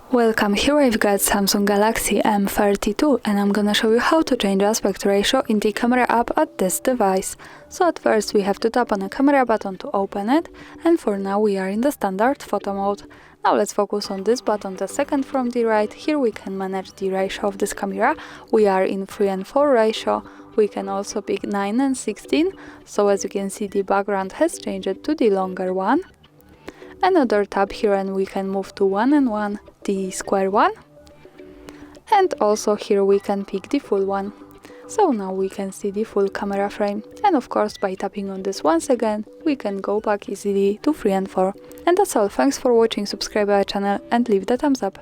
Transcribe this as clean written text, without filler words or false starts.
Welcome, here I've got Samsung Galaxy M32 and I'm gonna show you how to change aspect ratio in the camera app at this device. So at first we have to tap on the camera button to open it, and for now we are in the standard photo mode. Now let's focus on this button, the second from the right. Here we can manage the ratio of this camera. We are in 3:4 ratio. We can also pick 9:16, so as you can see the background has changed to the longer one. Another tab here and we can move to 1:1, the square one, and also here we can pick the full one. So now we can see the full camera frame, and of course by tapping on this once again we can go back easily to 3:4. And that's all, thanks for watching, subscribe our channel and leave the thumbs up.